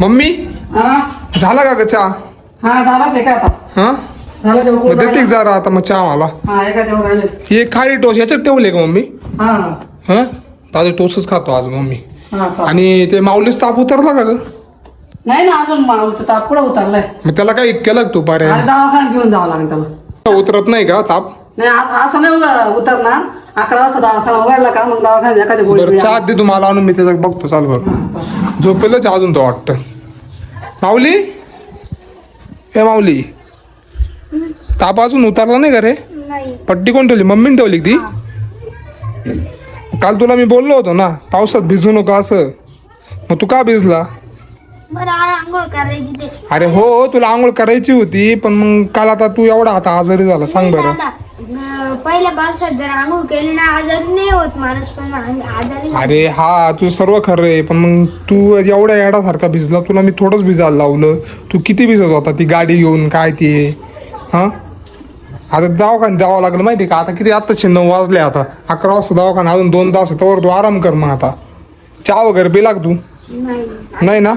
Mummy हा झाला का ग चहा? हा झालाच आहे का आता हा झाला जेवण मग करून देते राहिला? जरा आता मग चहा मला. हा एका जेवण राहिले हे खारी टोस याच्यात ठेवले का मम्मी? हा हा ताजे टोसच खातो आज मम्मी. हा चालेल. आणि ते माऊलीच ताप उतरला का ग? नाही ना अजून माऊलीचा ताप कुठं उतरलाय. मग त्याला काही केलं का तू अरे पर्याय? दवाखान्यात घेऊन जावं लागेल त्याला. उतरत नाही का ताप? नाही असं नाही उतरणार. 11 वाजता दवाखाना उघडला का मग दवाखान्यात एखादी गोळी बरं बिळी चहा आणा. दे तुम्हाला आणून मी त्याचं बघतो चाल बरं. हा, चालेल. झोपेलच अजून तो वाटतं. माऊली ए माऊली ताप अजून उतरला नाही का रे? नाही. पट्टी कोण ठेवली? मम्मीने ठेवली का ती? काल तुला मी बोललो होतो ना पावसात भिजू नका असं, मग तू का भिजला? बरं आहे आंघोळ करायची ते. अरे हो तुला आंघोळ करायची होती पण मग काल आता तू एवढा आता आजारी झाला सांग बरं. दादा, पहिल्या पावसात जर आंघोळ केली ना आजारी नाही होत माणूस, पण आजारी होतो. अरे हा तू सर्व खरं आहे पण मग तू एवढ्या येडासारखा भिजला, तुला मी थोडंच भिजायला लावलं. तू किती भिजत होता ती गाडी घेऊन काय ते हा. आता दवाखान्यात जावं लागलं माहिती का? आता किती आत्ताचे 9 वाजले, आता 11 वाजता दवाखाना, अजून 2 तास आहे तोवर तू आराम कर. मग आता चहा वगैरे पिला का तू? नाही. नाही ना?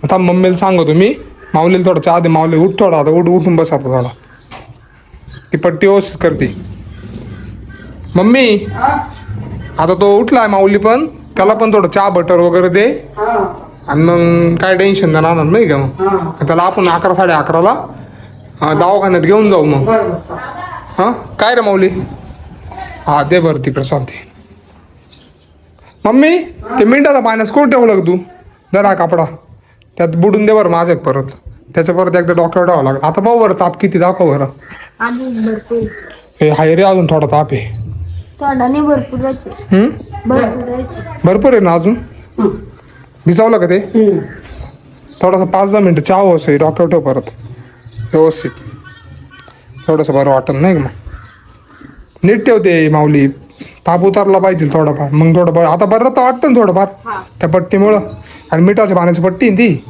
आता मम्मीला सांगतो मी माऊलीला थोडा चहा दे. माऊली उठ थोडा, आता उठून बस आता थोडा. ती पट्टी व्यवस्थित करते मम्मी. हा आता तो उठलाय माऊली पण, त्याला पण थोडं चहा बटर वगैरे दे हा आणि मग काय टेन्शन नाही राहणार नाही का? मग हा त्याला आपण 11 11:30ला दवाखान्यात घेऊन जाऊ मग. बरं बरं चालेल. हां काय रे माऊली? हा दे बरं तिकडे चालते. मम्मी ते मिंटाचा पाण्यास कोण ठेवलं का तू? जरा कपडा त्यात बुडून दे बरं माझ्या परत, त्याच्या परत एकदा डॉक्टर ठेवावं लागेल. आता पाहू बरं ताप किती, दाखव बरं. अजून भरपूर. हे हाय रे अजून थोडा ताप आहे. तोंडा नाही भरपूरच आहे. हम्म? भरपूर आहे. भरपूर आहे ना अजून? भिजावलं का ते? थोडासा 5-10 मिनटं चहा आहे डॉक्टर ठेव परत व्यवस्थित, थोडंसं बरं वाटत नाही का? मग नीट ठेवते माऊली, ताप उतारला पाहिजे थोडाफार, मग थोडं बरं. आता बरं तर वाटतं ना थोडंफार त्या पट्टीमुळं, आणि मिठाच्या पाण्याची पट्टी आहे ती.